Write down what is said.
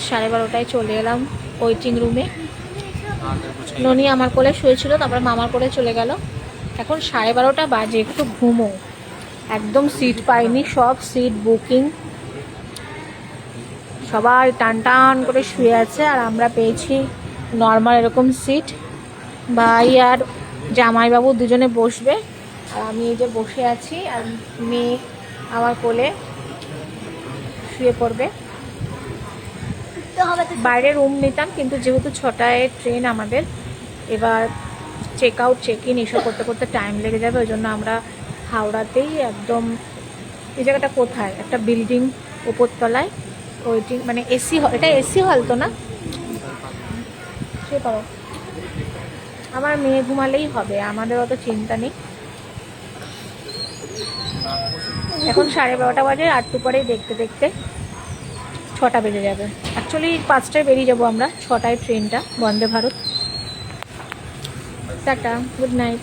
12:30টায় চলে এলাম ওয়েটিং রুমে। ননি আমার কোলে শুয়েছিল, তারপরে মামার কোলে চলে গেল। এখন 12:30টা বাজে, একটু ঘুমো। একদম সিট পাইনি, সব সিট বুকিং, সবাই টান টান করে শুয়ে আছে, আর আমরা পেয়েছি নর্মাল এরকম সিট। ভাই আর জামাইবাবু দুজনে বসবে, আর আমি এই যে বসে আছি, আর মেয়ে আমার কোলে শুয়ে পড়বে। বাইরে রুম নিতাম, কিন্তু যেহেতু 6টায় ট্রেন আমাদের, এবার চেক আউট চেক ইন এসব করতে করতে টাইম লেগে যাবে, ওই জন্য আমরা হাওড়াতেই একদম, এই জায়গাটা কোথায়, একটা বিল্ডিং উপরতলায় ওয়েটিং, মানে এসি হল, এটা এসি হল তো না? সে পারো, আমার মেয়ে ঘুমালেই হবে, আমাদের অত চিন্তা নেই। এখন 12:30 বাজে, আর একটু পরেই দেখতে দেখতে 6টা বেজে যাবে। অ্যাকচুয়ালি 5টায় বেরিয়ে যাবো আমরা, 6টায় ট্রেনটা, Vande Bharat. Tata, good night.